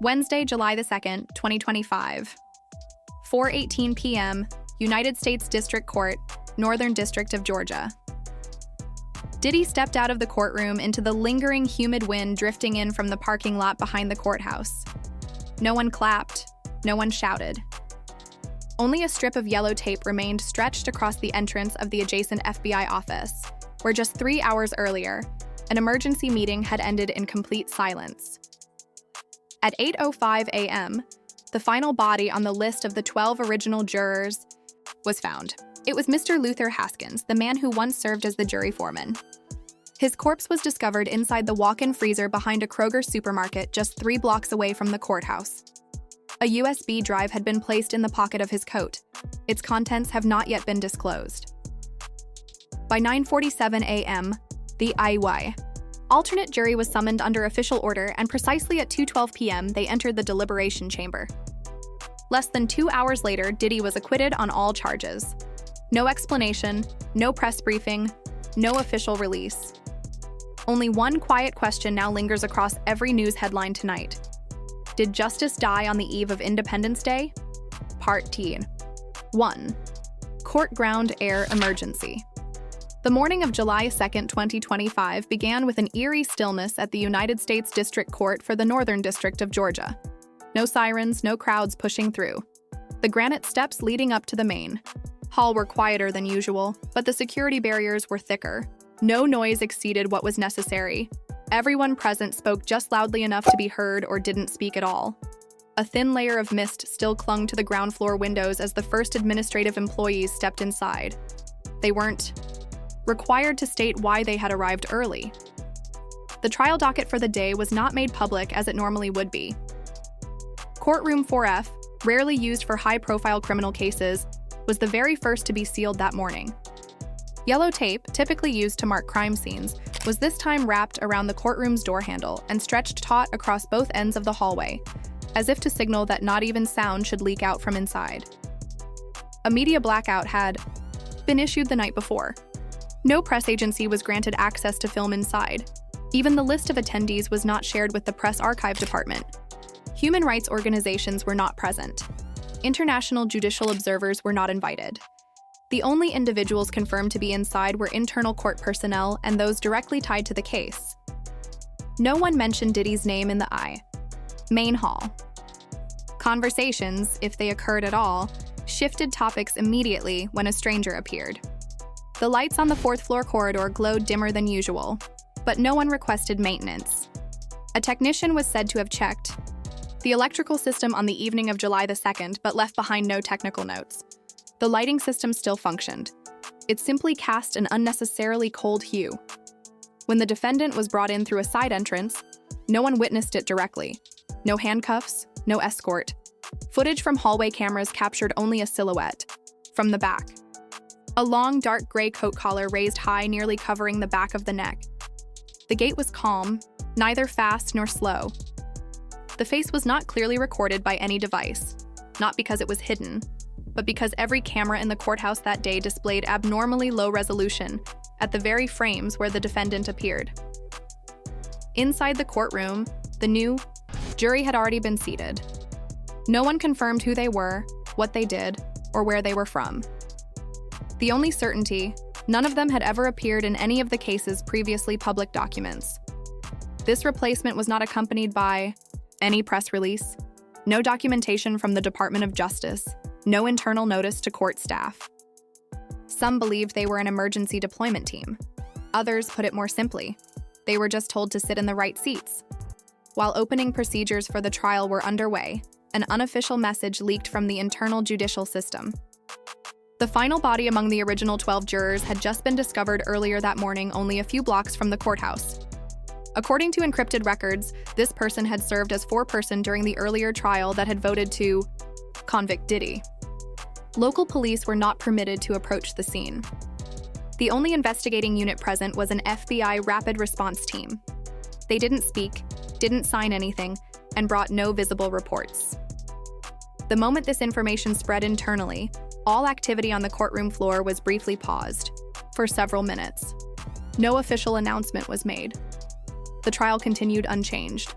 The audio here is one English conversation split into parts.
Wednesday, July the 2nd, 2025. 4:18 p.m., United States District Court, Northern District of Georgia. Diddy stepped out of the courtroom into the lingering humid wind drifting in from the parking lot behind the courthouse. No one clapped, no one shouted. Only a strip of yellow tape remained stretched across the entrance of the adjacent FBI office, where just 3 hours earlier, an emergency meeting had ended in complete silence. At 8:05 a.m., the final body on the list of the 12 original jurors was found. It was Mr. Luther Haskins, the man who once served as the jury foreman. His corpse was discovered inside the walk-in freezer behind a Kroger supermarket just 3 blocks away from the courthouse. A USB drive had been placed in the pocket of his coat. Its contents have not yet been disclosed. By 9:47 a.m., the IY alternate jury was summoned under official order, and precisely at 2:12 p.m., they entered the deliberation chamber. Less than 2 hours later, Diddy was acquitted on all charges. No explanation, no press briefing, no official release. Only one quiet question now lingers across every news headline tonight. Did justice die on the eve of Independence Day? Part T. 1. Court ground air emergency. The morning of July 2, 2025 began with an eerie stillness at the United States District Court for the Northern District of Georgia. No sirens, no crowds pushing through. The granite steps leading up to the main hall were quieter than usual, but the security barriers were thicker. No noise exceeded what was necessary. Everyone present spoke just loudly enough to be heard or didn't speak at all. A thin layer of mist still clung to the ground floor windows as the first administrative employees stepped inside. They weren't required to state why they had arrived early. The trial docket for the day was not made public as it normally would be. Courtroom 4F, rarely used for high-profile criminal cases, was the very first to be sealed that morning. Yellow tape, typically used to mark crime scenes, was this time wrapped around the courtroom's door handle and stretched taut across both ends of the hallway, as if to signal that not even sound should leak out from inside. A media blackout had been issued the night before. No press agency was granted access to film inside. Even the list of attendees was not shared with the press archive department. Human rights organizations were not present. International judicial observers were not invited. The only individuals confirmed to be inside were internal court personnel and those directly tied to the case. No one mentioned Diddy's name in the main hall. Conversations, if they occurred at all, shifted topics immediately when a stranger appeared. The lights on the 4th floor corridor glowed dimmer than usual, but no one requested maintenance. A technician was said to have checked the electrical system on the evening of July the 2nd, but left behind no technical notes. The lighting system still functioned. It simply cast an unnecessarily cold hue. When the defendant was brought in through a side entrance, no one witnessed it directly. No handcuffs, no escort. Footage from hallway cameras captured only a silhouette. From the back. A long, dark gray coat collar raised high, nearly covering the back of the neck. The gait was calm, neither fast nor slow. The face was not clearly recorded by any device, not because it was hidden, but because every camera in the courthouse that day displayed abnormally low resolution at the very frames where the defendant appeared. Inside the courtroom, the new jury had already been seated. No one confirmed who they were, what they did, or where they were from. The only certainty, none of them had ever appeared in any of the case's previously public documents. This replacement was not accompanied by any press release, no documentation from the Department of Justice, no internal notice to court staff. Some believed they were an emergency deployment team. Others put it more simply. They were just told to sit in the right seats. While opening procedures for the trial were underway, an unofficial message leaked from the internal judicial system. The final body among the original 12 jurors had just been discovered earlier that morning, only a few blocks from the courthouse. According to encrypted records, this person had served as foreperson during the earlier trial that had voted to convict Diddy. Local police were not permitted to approach the scene. The only investigating unit present was an FBI rapid response team. They didn't speak, didn't sign anything, and brought no visible reports. The moment this information spread internally, all activity on the courtroom floor was briefly paused, for several minutes. No official announcement was made. The trial continued unchanged.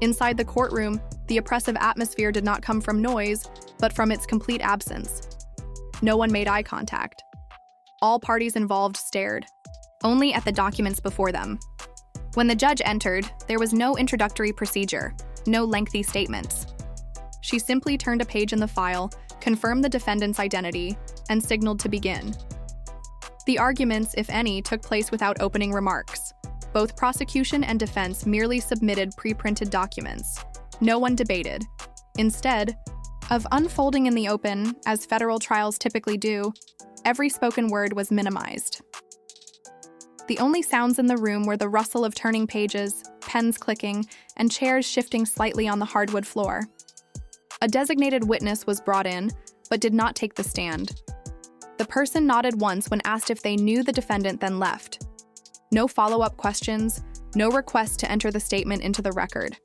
Inside the courtroom, the oppressive atmosphere did not come from noise, but from its complete absence. No one made eye contact. All parties involved stared, only at the documents before them. When the judge entered, there was no introductory procedure, no lengthy statements. She simply turned a page in the file, confirmed the defendant's identity, and signaled to begin. The arguments, if any, took place without opening remarks. Both prosecution and defense merely submitted pre-printed documents. No one debated. Instead of unfolding in the open, as federal trials typically do, every spoken word was minimized. The only sounds in the room were the rustle of turning pages, pens clicking, and chairs shifting slightly on the hardwood floor. A designated witness was brought in, but did not take the stand. The person nodded once when asked if they knew the defendant, then left. No follow-up questions, no request to enter the statement into the record.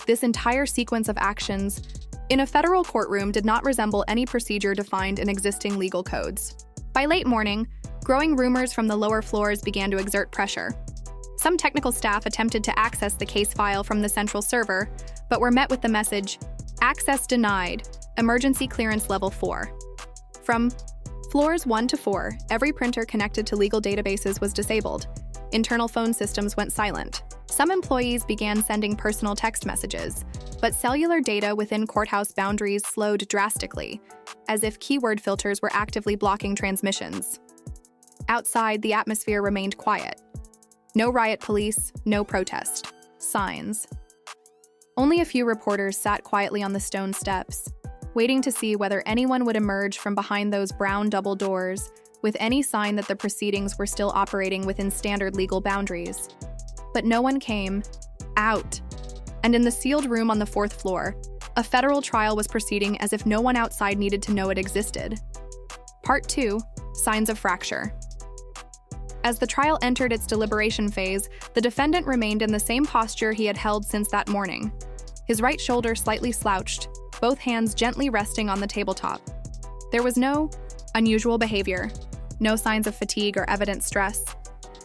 This entire sequence of actions in a federal courtroom did not resemble any procedure defined in existing legal codes. By late morning, growing rumors from the lower floors began to exert pressure. Some technical staff attempted to access the case file from the central server, but were met with the message, "Access denied, emergency clearance level 4." From floors 1 to 4, every printer connected to legal databases was disabled. Internal phone systems went silent. Some employees began sending personal text messages, but cellular data within courthouse boundaries slowed drastically, as if keyword filters were actively blocking transmissions. Outside, the atmosphere remained quiet. No riot police, no protest. Signs. Only a few reporters sat quietly on the stone steps, waiting to see whether anyone would emerge from behind those brown double doors with any sign that the proceedings were still operating within standard legal boundaries. But no one came out. And in the sealed room on the 4th floor, a federal trial was proceeding as if no one outside needed to know it existed. Part 2, Signs of Fracture. As the trial entered its deliberation phase, the defendant remained in the same posture he had held since that morning. His right shoulder slightly slouched, both hands gently resting on the tabletop. There was no unusual behavior, no signs of fatigue or evident stress,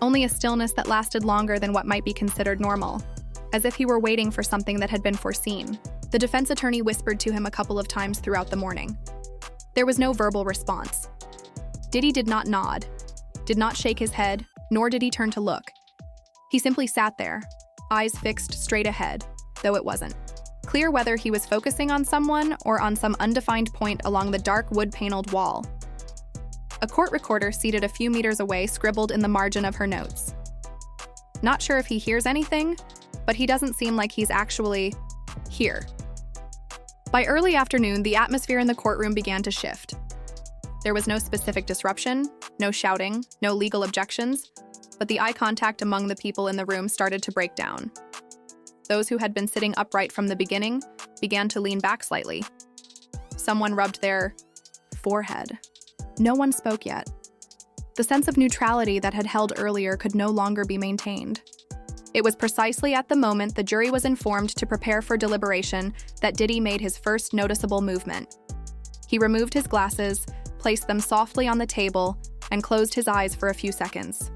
only a stillness that lasted longer than what might be considered normal, as if he were waiting for something that had been foreseen. The defense attorney whispered to him a couple of times throughout the morning. There was no verbal response. Diddy did not nod, did not shake his head, nor did he turn to look. He simply sat there, eyes fixed straight ahead, though it wasn't clear whether he was focusing on someone or on some undefined point along the dark wood-paneled wall. A court recorder seated a few meters away scribbled in the margin of her notes. Not sure if he hears anything, but he doesn't seem like he's actually here. By early afternoon, the atmosphere in the courtroom began to shift. There was no specific disruption, no shouting, no legal objections, but the eye contact among the people in the room started to break down. Those who had been sitting upright from the beginning began to lean back slightly. Someone rubbed their forehead. No one spoke yet. The sense of neutrality that had held earlier could no longer be maintained. It was precisely at the moment the jury was informed to prepare for deliberation that Diddy made his first noticeable movement. He removed his glasses, placed them softly on the table, and closed his eyes for a few seconds.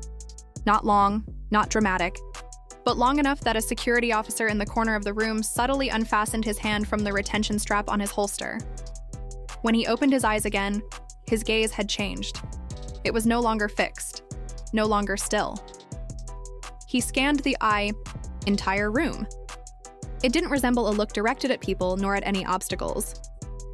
Not long, not dramatic, but long enough that a security officer in the corner of the room subtly unfastened his hand from the retention strap on his holster. When he opened his eyes again, his gaze had changed. It was no longer fixed, no longer still. He scanned the entire room. It didn't resemble a look directed at people nor at any obstacles.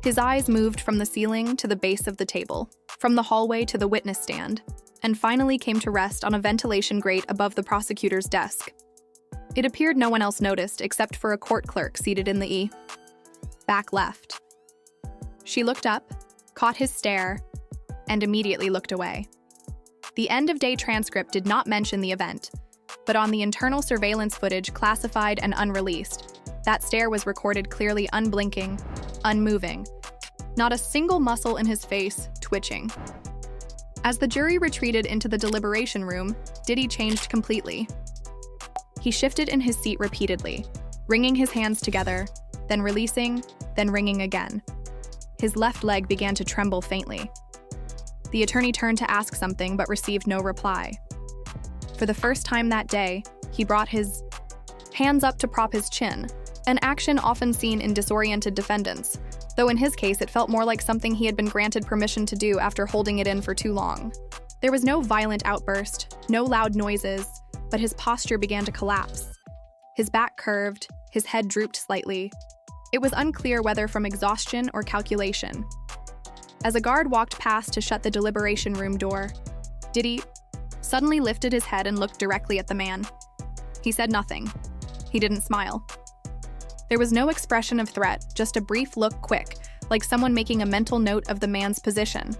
His eyes moved from the ceiling to the base of the table, from the hallway to the witness stand, and finally came to rest on a ventilation grate above the prosecutor's desk. It appeared no one else noticed except for a court clerk seated in the back left. She looked up, caught his stare, and immediately looked away. The end-of-day transcript did not mention the event, but on the internal surveillance footage classified and unreleased, that stare was recorded clearly unblinking, unmoving, not a single muscle in his face twitching. As the jury retreated into the deliberation room, Diddy changed completely. He shifted in his seat repeatedly, wringing his hands together, then releasing, then wringing again. His left leg began to tremble faintly. The attorney turned to ask something but received no reply. For the first time that day, he brought his hands up to prop his chin, an action often seen in disoriented defendants, though in his case it felt more like something he had been granted permission to do after holding it in for too long. There was no violent outburst, no loud noises, but his posture began to collapse. His back curved, his head drooped slightly. It was unclear whether from exhaustion or calculation. As a guard walked past to shut the deliberation room door, Diddy suddenly lifted his head and looked directly at the man. He said nothing. He didn't smile. There was no expression of threat, just a brief look, quick, like someone making a mental note of the man's position.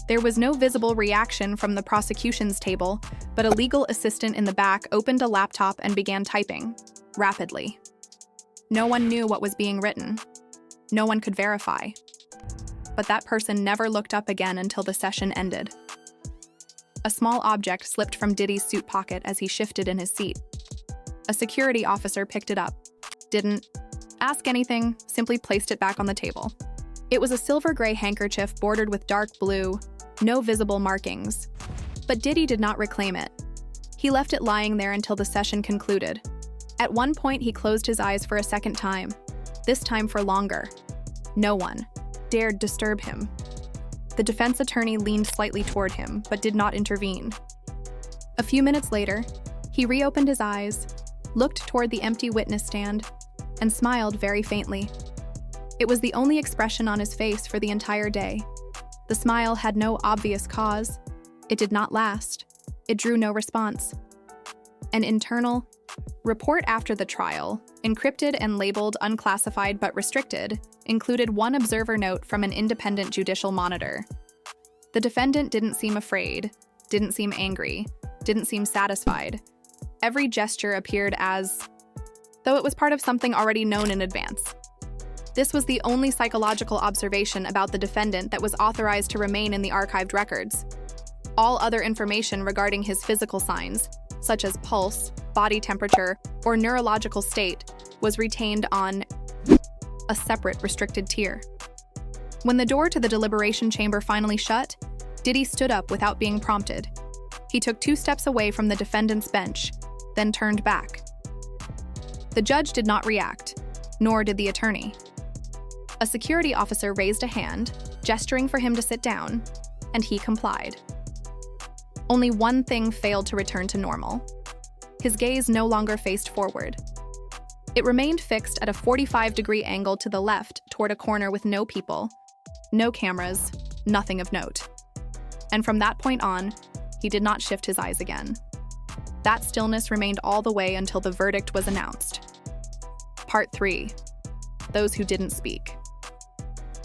There was no visible reaction from the prosecution's table, but a legal assistant in the back opened a laptop and began typing, rapidly. No one knew what was being written. No one could verify. But that person never looked up again until the session ended. A small object slipped from Diddy's suit pocket as he shifted in his seat. A security officer picked it up, didn't ask anything, simply placed it back on the table. It was a silver-gray handkerchief bordered with dark blue, no visible markings. But Diddy did not reclaim it. He left it lying there until the session concluded. At one point, he closed his eyes for a second time, this time for longer. No one dared disturb him. The defense attorney leaned slightly toward him, but did not intervene. A few minutes later, he reopened his eyes, looked toward the empty witness stand, and smiled very faintly. It was the only expression on his face for the entire day. The smile had no obvious cause. It did not last. It drew no response. An internal report after the trial, encrypted and labeled unclassified but restricted, included one observer note from an independent judicial monitor. The defendant didn't seem afraid, didn't seem angry, didn't seem satisfied. Every gesture appeared as though it was part of something already known in advance. This was the only psychological observation about the defendant that was authorized to remain in the archived records. All other information regarding his physical signs, such as pulse, body temperature, or neurological state, was retained on a separate restricted tier. When the door to the deliberation chamber finally shut, Diddy stood up without being prompted. He took 2 steps away from the defendant's bench, then turned back. The judge did not react, nor did the attorney. A security officer raised a hand, gesturing for him to sit down, and he complied. Only one thing failed to return to normal. His gaze no longer faced forward. It remained fixed at a 45-degree angle to the left toward a corner with no people, no cameras, nothing of note. And from that point on, he did not shift his eyes again. That stillness remained all the way until the verdict was announced. Part 3. Those who didn't speak.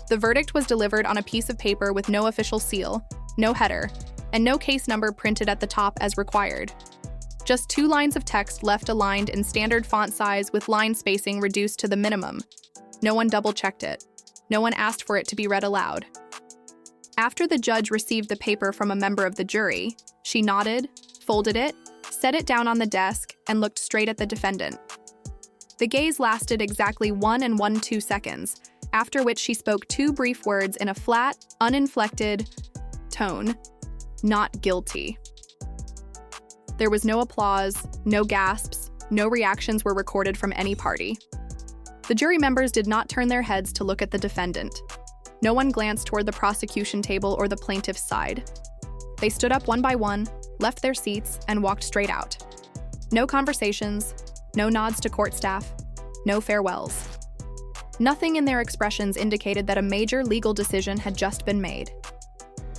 The verdict was delivered on a piece of paper with no official seal, no header, and no case number printed at the top as required. Just 2 lines of text left aligned in standard font size with line spacing reduced to the minimum. No one double-checked it. No one asked for it to be read aloud. After the judge received the paper from a member of the jury, she nodded, folded it, set it down on the desk, and looked straight at the defendant. The gaze lasted exactly 1 1/2 seconds, after which she spoke 2 brief words in a flat, uninflected tone: "Not guilty." There was no applause, no gasps, no reactions were recorded from any party. The jury members did not turn their heads to look at the defendant. No one glanced toward the prosecution table or the plaintiff's side. They stood up one by one, left their seats, and walked straight out. No conversations, no nods to court staff, no farewells. Nothing in their expressions indicated that a major legal decision had just been made.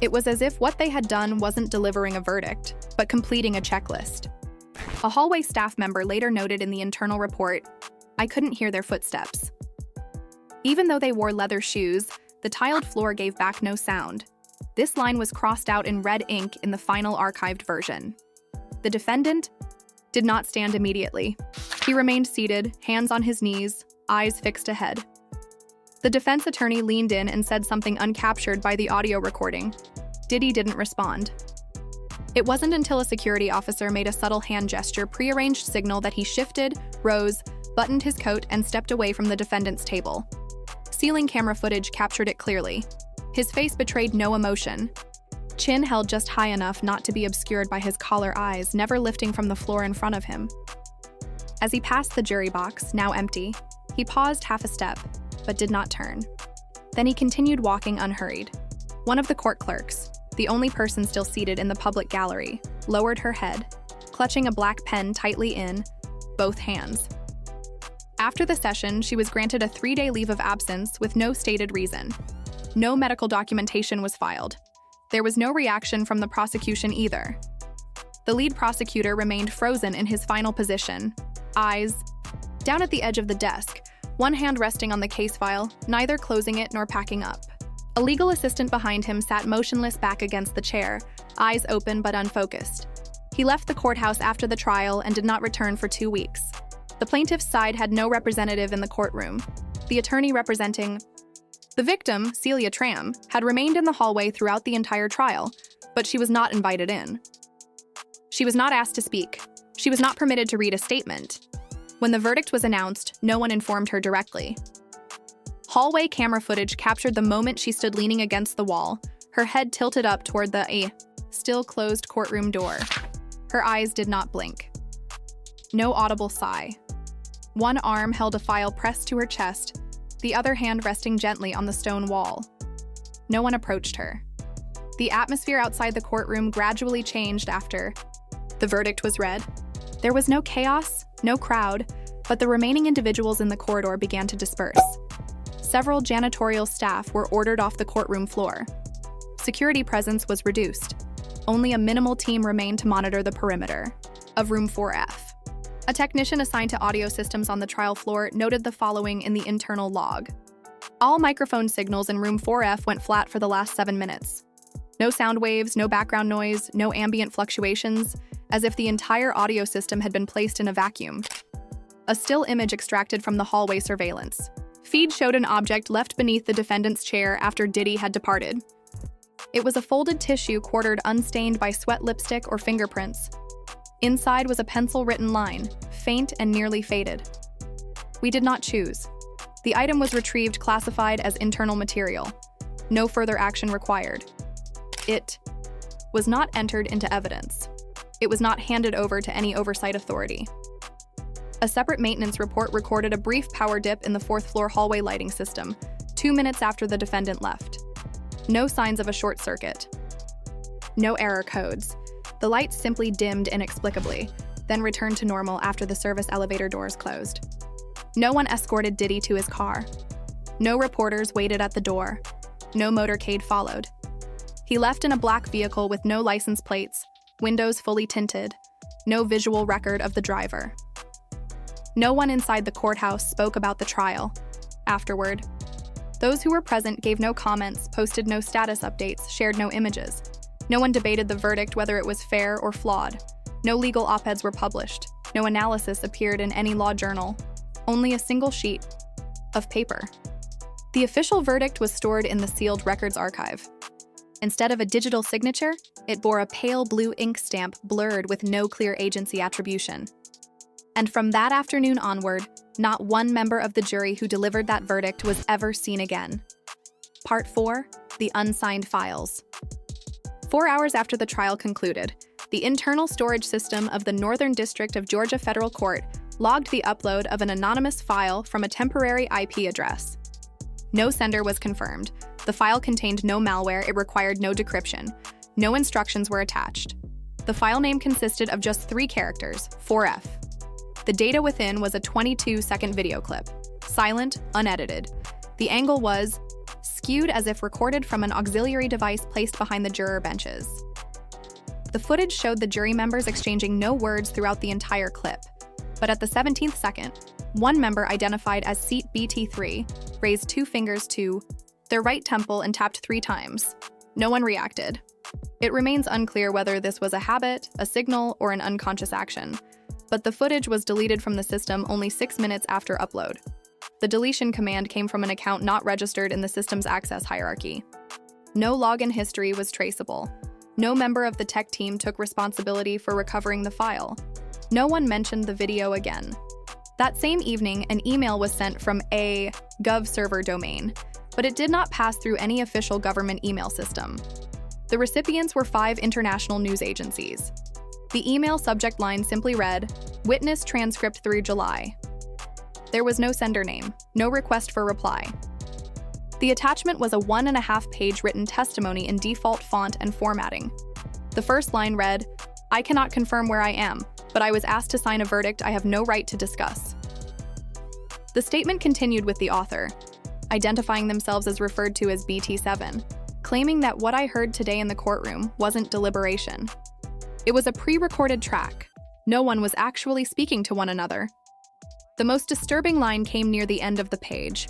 It was as if what they had done wasn't delivering a verdict, but completing a checklist. A hallway staff member later noted in the internal report, "I couldn't hear their footsteps." Even though they wore leather shoes, the tiled floor gave back no sound. This line was crossed out in red ink in the final archived version. The defendant did not stand immediately. He remained seated, hands on his knees, eyes fixed ahead. The defense attorney leaned in and said something uncaptured by the audio recording. Diddy didn't respond. It wasn't until a security officer made a subtle hand gesture, prearranged signal that he shifted, rose, buttoned his coat, and stepped away from the defendant's table. Ceiling camera footage captured it clearly. His face betrayed no emotion. Chin held just high enough not to be obscured by his collar eyes, never lifting from the floor in front of him. As he passed the jury box, now empty, He paused half a step, but did not turn. Then he continued walking unhurried. One of the court clerks, the only person still seated in the public gallery, lowered her head, clutching a black pen tightly in both hands. After the session, she was granted a 3-day leave of absence with no stated reason. No medical documentation was filed. There was no reaction from the prosecution either. The lead prosecutor remained frozen in his final position, eyes down at the edge of the desk, one hand resting on the case file, neither closing it nor packing up. A legal assistant behind him sat motionless back against the chair, eyes open but unfocused. He left the courthouse after the trial and did not return for 2 weeks. The plaintiff's side had no representative in the courtroom. The attorney representing the victim, Celia Tram, had remained in the hallway throughout the entire trial, but she was not invited in. She was not asked to speak. She was not permitted to read a statement. When the verdict was announced, no one informed her directly. Hallway camera footage captured the moment she stood leaning against the wall, her head tilted up toward the still closed courtroom door. Her eyes did not blink. No audible sigh. One arm held a file pressed to her chest, the other hand resting gently on the stone wall. No one approached her. The atmosphere outside the courtroom gradually changed after the verdict was read. There was no chaos, no crowd, but the remaining individuals in the corridor began to disperse. Several janitorial staff were ordered off the courtroom floor. Security presence was reduced. Only a minimal team remained to monitor the perimeter of room 4F. A technician assigned to audio systems on the trial floor noted the following in the internal log. All microphone signals in room 4F went flat for the last 7 minutes. No sound waves, no background noise, no ambient fluctuations, as if the entire audio system had been placed in a vacuum. A still image extracted from the hallway surveillance. Feed showed an object left beneath the defendant's chair after Diddy had departed. It was a folded tissue quartered unstained by sweat lipstick or fingerprints. Inside was a pencil-written line, faint and nearly faded. We did not choose. The item was retrieved classified as internal material. No further action required. It was not entered into evidence. It was not handed over to any oversight authority. A separate maintenance report recorded a brief power dip in the 4th floor hallway lighting system, 2 minutes after the defendant left. No signs of a short circuit. No error codes. The lights simply dimmed inexplicably, then returned to normal after the service elevator doors closed. No one escorted Diddy to his car. No reporters waited at the door. No motorcade followed. He left in a black vehicle with no license plates, windows fully tinted, no visual record of the driver. No one inside the courthouse spoke about the trial. Afterward, those who were present gave no comments, posted no status updates, shared no images. No one debated the verdict, whether it was fair or flawed. No legal op-eds were published. No analysis appeared in any law journal. Only a single sheet of paper. The official verdict was stored in the sealed records archive. Instead of a digital signature, it bore a pale blue ink stamp blurred with no clear agency attribution. And from that afternoon onward, not one member of the jury who delivered that verdict was ever seen again. Part 4, the unsigned files. 4 hours after the trial concluded, the internal storage system of the Northern District of Georgia Federal Court logged the upload of an anonymous file from a temporary IP address. No sender was confirmed. The file contained no malware, it required no decryption. No instructions were attached. The file name consisted of just 3 characters, 4F. The data within was a 22-second video clip, silent, unedited. The angle was skewed as if recorded from an auxiliary device placed behind the juror benches. The footage showed the jury members exchanging no words throughout the entire clip, but at the 17th second, one member identified as seat BT3 raised 2 fingers to their right temple and tapped 3 times. No one reacted. It remains unclear whether this was a habit, a signal, or an unconscious action, but the footage was deleted from the system only 6 minutes after upload. The deletion command came from an account not registered in the system's access hierarchy. No login history was traceable. No member of the tech team took responsibility for recovering the file. No one mentioned the video again. That same evening, an email was sent from a Gov server domain, but it did not pass through any official government email system. The recipients were 5 international news agencies. The email subject line simply read, "Witness transcript through July." There was no sender name, no request for reply. The attachment was a 1.5-page written testimony in default font and formatting. The first line read, "I cannot confirm where I am, but I was asked to sign a verdict I have no right to discuss." The statement continued with the author, identifying themselves as referred to as BT7, claiming that what I heard today in the courtroom wasn't deliberation. It was a pre-recorded track. No one was actually speaking to one another. The most disturbing line came near the end of the page.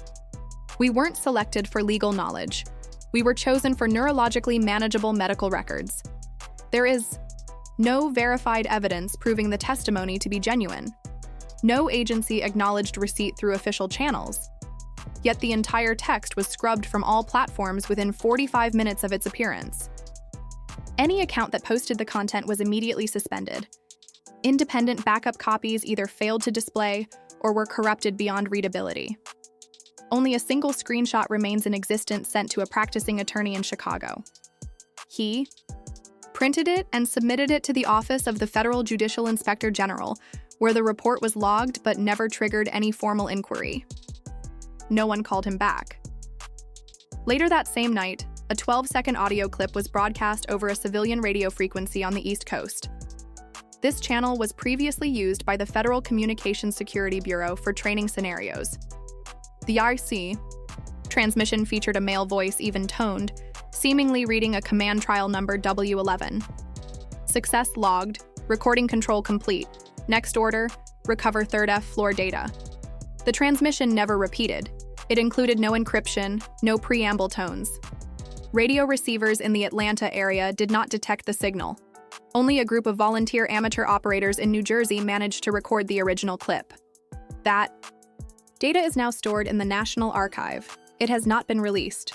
"We weren't selected for legal knowledge. We were chosen for neurologically manageable medical records. There is no verified evidence proving the testimony to be genuine. No agency acknowledged receipt through official channels. Yet the entire text was scrubbed from all platforms within 45 minutes of its appearance. Any account that posted the content was immediately suspended. Independent backup copies either failed to display or were corrupted beyond readability. Only a single screenshot remains in existence sent to a practicing attorney in Chicago. He printed it and submitted it to the Office of the Federal Judicial Inspector General, where the report was logged but never triggered any formal inquiry. No one called him back." Later that same night, a 12-second audio clip was broadcast over a civilian radio frequency on the East Coast. This channel was previously used by the Federal Communications Security Bureau for training scenarios. The IC transmission featured a male voice, even-toned, seemingly reading a command trial number W11. Success logged, recording control complete. Next order, recover third F floor data. The transmission never repeated. It included no encryption, no preamble tones. Radio receivers in the Atlanta area did not detect the signal. Only a group of volunteer amateur operators in New Jersey managed to record the original clip. That data is now stored in the National Archive. It has not been released.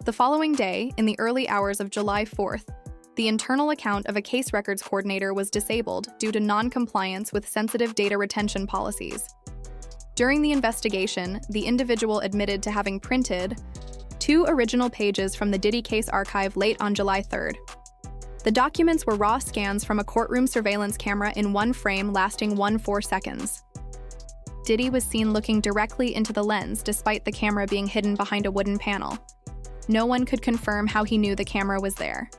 The following day, in the early hours of July 4th, the internal account of a case records coordinator was disabled due to non-compliance with sensitive data retention policies. During the investigation, the individual admitted to having printed 2 original pages from the Diddy case archive late on July 3rd. The documents were raw scans from a courtroom surveillance camera in one frame lasting 14 seconds. Diddy was seen looking directly into the lens despite the camera being hidden behind a wooden panel. No one could confirm how he knew the camera was there.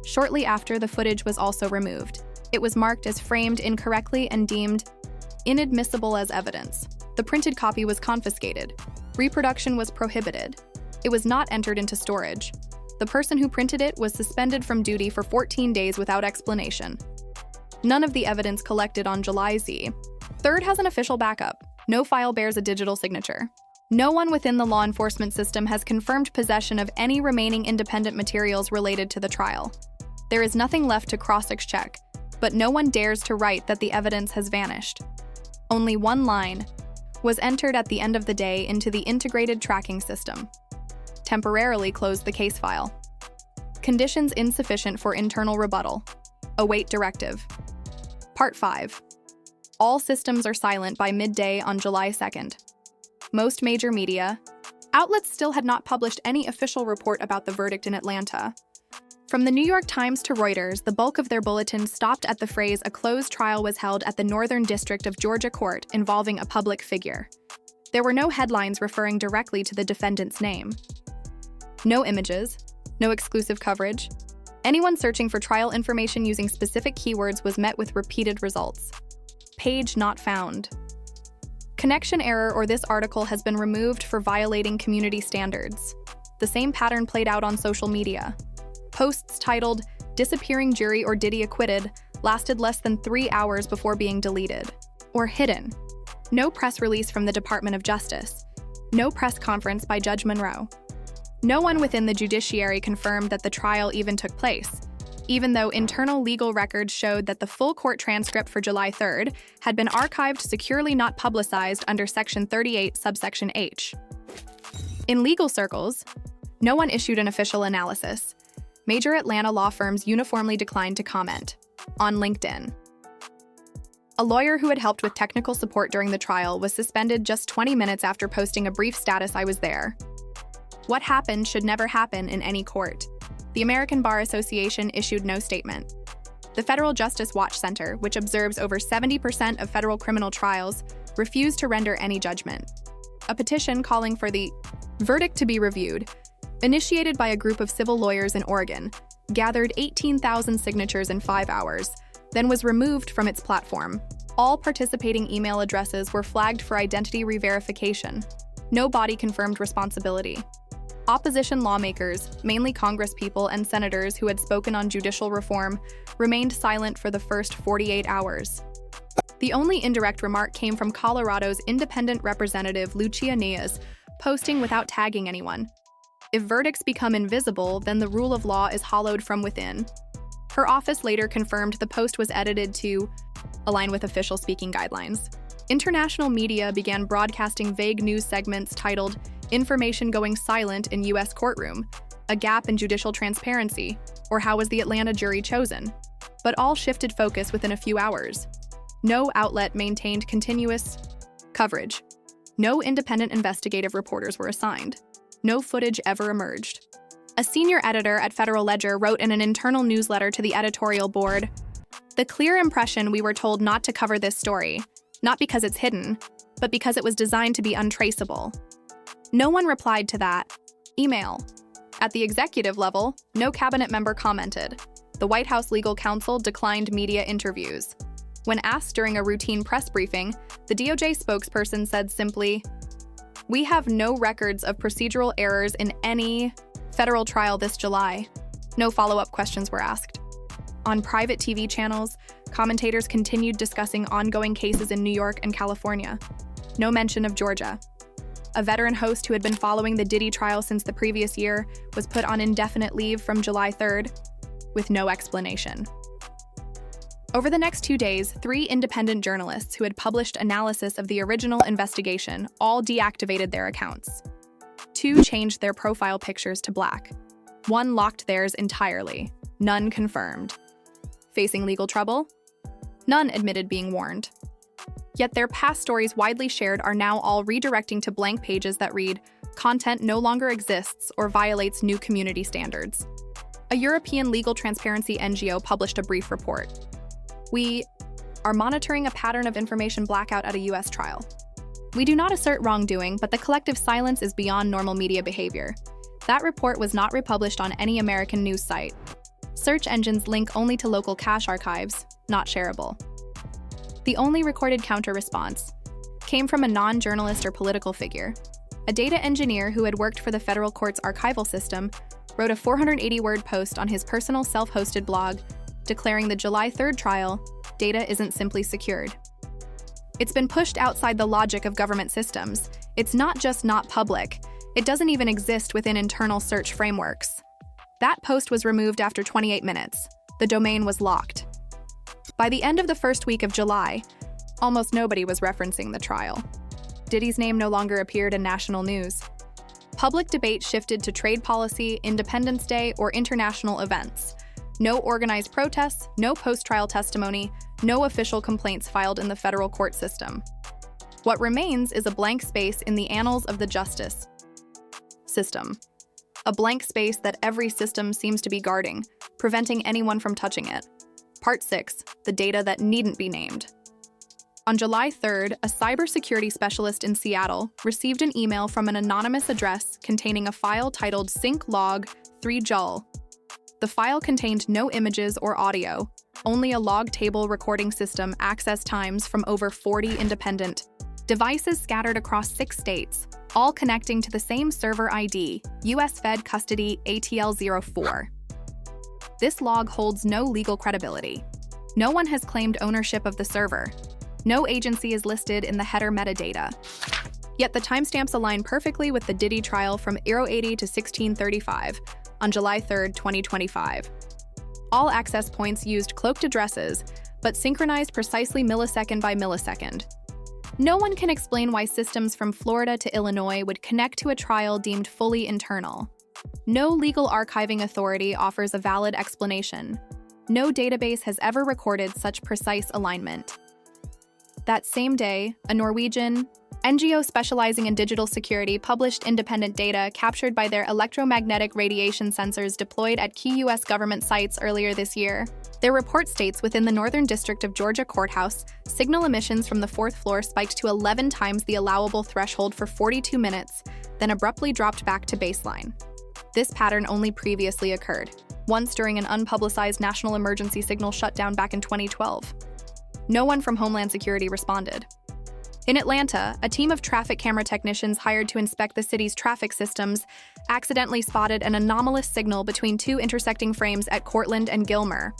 Shortly after, the footage was also removed. It was marked as framed incorrectly and deemed inadmissible as evidence. The printed copy was confiscated. Reproduction was prohibited. It was not entered into storage. The person who printed it was suspended from duty for 14 days without explanation. None of the evidence collected on July 3rd has an official backup. No file bears a digital signature. No one within the law enforcement system has confirmed possession of any remaining independent materials related to the trial. There is nothing left to cross-check, but no one dares to write that the evidence has vanished. Only one line was entered at the end of the day into the integrated tracking system. Temporarily closed the case file. Conditions insufficient for internal rebuttal. Await directive. Part 5. All systems are silent by midday on July 2nd. Most major media outlets still had not published any official report about the verdict in Atlanta. From the New York Times to Reuters, the bulk of their bulletins stopped at the phrase "a closed trial was held at the Northern District of Georgia court involving a public figure." There were no headlines referring directly to the defendant's name. No images, no exclusive coverage. Anyone searching for trial information using specific keywords was met with repeated results. Page not found. Connection error or this article has been removed for violating community standards. The same pattern played out on social media. Posts titled "Disappearing Jury" or "Diddy Acquitted" lasted less than 3 hours before being deleted or hidden. No press release from the Department of Justice. No press conference by Judge Monroe. No one within the judiciary confirmed that the trial even took place, even though internal legal records showed that the full court transcript for July 3rd had been archived securely not publicized under Section 38, subsection H. In legal circles, no one issued an official analysis. Major Atlanta law firms uniformly declined to comment. On LinkedIn, a lawyer who had helped with technical support during the trial was suspended just 20 minutes after posting a brief status "I was there." What happened should never happen in any court. The American Bar Association issued no statement. The Federal Justice Watch Center, which observes over 70% of federal criminal trials, refused to render any judgment. A petition calling for the verdict to be reviewed, initiated by a group of civil lawyers in Oregon, gathered 18,000 signatures in 5 hours, then was removed from its platform. All participating email addresses were flagged for identity re-verification. No body confirmed responsibility. Opposition lawmakers, mainly congresspeople and senators who had spoken on judicial reform, remained silent for the first 48 hours. The only indirect remark came from Colorado's independent representative Lucia Neas, posting without tagging anyone. If verdicts become invisible, then the rule of law is hollowed from within. Her office later confirmed the post was edited to align with official speaking guidelines. International media began broadcasting vague news segments titled "Information Going Silent in U.S. Courtroom," "A Gap in Judicial Transparency," or "How was the Atlanta Jury Chosen?" But all shifted focus within a few hours. No outlet maintained continuous coverage. No independent investigative reporters were assigned. No footage ever emerged. A senior editor at Federal Ledger wrote in an internal newsletter to the editorial board, "The clear impression we were told not to cover this story, not because it's hidden, but because it was designed to be untraceable." No one replied to that email. At the executive level, no cabinet member commented. The White House legal counsel declined media interviews. When asked during a routine press briefing, the DOJ spokesperson said simply, "We have no records of procedural errors in any federal trial this July." No follow-up questions were asked. On private TV channels, commentators continued discussing ongoing cases in New York and California. No mention of Georgia. A veteran host who had been following the Diddy trial since the previous year was put on indefinite leave from July 3rd, with no explanation. Over the next 2 days, 3 independent journalists who had published analysis of the original investigation all deactivated their accounts. 2 changed their profile pictures to black. 1 locked theirs entirely. None confirmed. Facing legal trouble? None admitted being warned. Yet their past stories widely shared are now all redirecting to blank pages that read, "Content no longer exists or violates new community standards." A European legal transparency NGO published a brief report. "We are monitoring a pattern of information blackout at a U.S. trial. We do not assert wrongdoing, but the collective silence is beyond normal media behavior." That report was not republished on any American news site. Search engines link only to local cache archives, not shareable. The only recorded counter-response came from a non-journalist or political figure. A data engineer who had worked for the federal court's archival system wrote a 480-word post on his personal self-hosted blog declaring the July 3rd trial data isn't simply secured. It's been pushed outside the logic of government systems. It's not just not public, it doesn't even exist within internal search frameworks. That post was removed after 28 minutes. The domain was locked. By the end of the first week of July, almost nobody was referencing the trial. Diddy's name no longer appeared in national news. Public debate shifted to trade policy, Independence Day, or international events. No organized protests, no post-trial testimony, no official complaints filed in the federal court system. What remains is a blank space in the annals of the justice system. A blank space that every system seems to be guarding, preventing anyone from touching it. Part 6, the data that needn't be named. On July 3rd, a cybersecurity specialist in Seattle received an email from an anonymous address containing a file titled Sync Log 3JUL. The file contained no images or audio, only a log table recording system access times from over 40 independent devices scattered across 6 states, all connecting to the same server ID, US Fed Custody ATL04. This log holds no legal credibility. No one has claimed ownership of the server. No agency is listed in the header metadata. Yet the timestamps align perfectly with the Diddy trial from 080 to 1635 on July 3, 2025. All access points used cloaked addresses, but synchronized precisely millisecond by millisecond. No one can explain why systems from Florida to Illinois would connect to a trial deemed fully internal. No legal archiving authority offers a valid explanation. No database has ever recorded such precise alignment. That same day, a Norwegian NGO specializing in digital security published independent data captured by their electromagnetic radiation sensors deployed at key U.S. government sites earlier this year. Their report states within the Northern District of Georgia courthouse, signal emissions from the fourth floor spiked to 11 times the allowable threshold for 42 minutes, then abruptly dropped back to baseline. This pattern only previously occurred, once during an unpublicized national emergency signal shutdown back in 2012. No one from Homeland Security responded. In Atlanta, a team of traffic camera technicians hired to inspect the city's traffic systems accidentally spotted an anomalous signal between two intersecting frames at Cortland and Gilmer.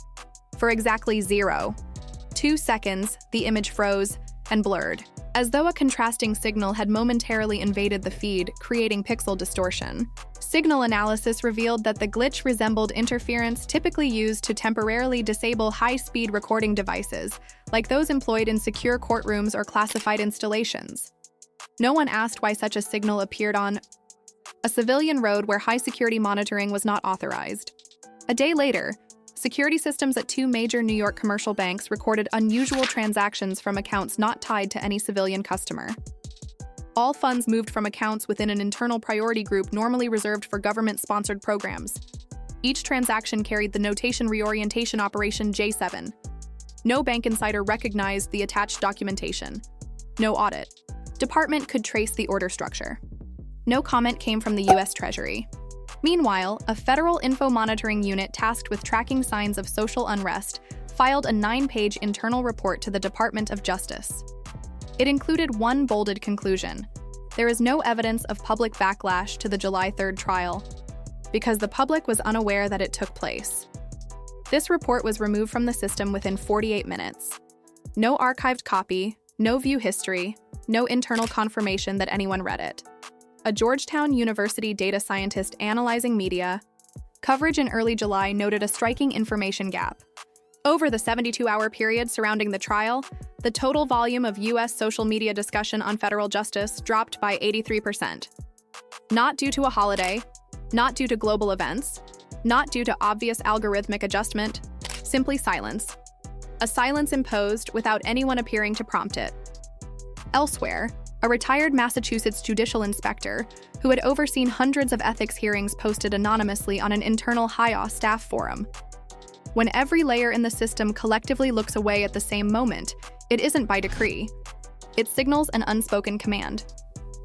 For exactly 0.2 seconds, the image froze and blurred, as though a contrasting signal had momentarily invaded the feed, creating pixel distortion. Signal analysis revealed that the glitch resembled interference typically used to temporarily disable high-speed recording devices, like those employed in secure courtrooms or classified installations. No one asked why such a signal appeared on a civilian road where high-security monitoring was not authorized. A day later, security systems at two major New York commercial banks recorded unusual transactions from accounts not tied to any civilian customer. All funds moved from accounts within an internal priority group normally reserved for government-sponsored programs. Each transaction carried the notation reorientation operation J7. No bank insider recognized the attached documentation. No audit department could trace the order structure. No comment came from the U.S. Treasury. Meanwhile, a federal info monitoring unit tasked with tracking signs of social unrest filed a 9-page internal report to the Department of Justice. It included one bolded conclusion: there is no evidence of public backlash to the July 3rd trial, because the public was unaware that it took place. This report was removed from the system within 48 minutes. No archived copy, no view history, no internal confirmation that anyone read it. A Georgetown University data scientist analyzing media coverage in early July noted a striking information gap. Over the 72-hour period surrounding the trial, the total volume of U.S. social media discussion on federal justice dropped by 83%. Not due to a holiday, not due to global events, not due to obvious algorithmic adjustment, simply silence. A silence imposed without anyone appearing to prompt it. Elsewhere, a retired Massachusetts judicial inspector who had overseen hundreds of ethics hearings posted anonymously on an internal HIAW staff forum. When every layer in the system collectively looks away at the same moment, it isn't by decree. It signals an unspoken command.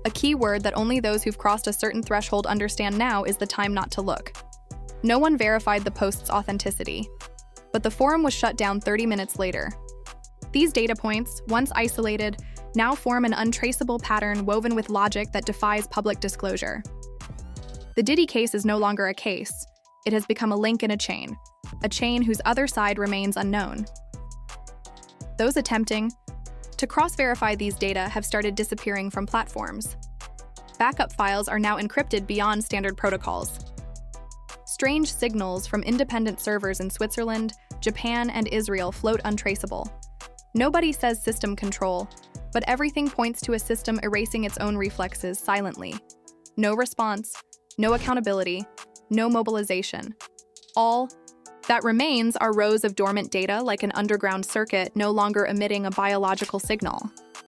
A key word that only those who've crossed a certain threshold understand now is the time not to look. No one verified the post's authenticity, but the forum was shut down 30 minutes later. These data points, once isolated, now form an untraceable pattern woven with logic that defies public disclosure. The Diddy case is no longer a case. It has become a link in a chain whose other side remains unknown. Those attempting to cross-verify these data have started disappearing from platforms. Backup files are now encrypted beyond standard protocols. Strange signals from independent servers in Switzerland, Japan, and Israel float untraceable. Nobody says system control, but everything points to a system erasing its own reflexes silently. No response, no accountability, no mobilization. All that remains are rows of dormant data like an underground circuit no longer emitting a biological signal.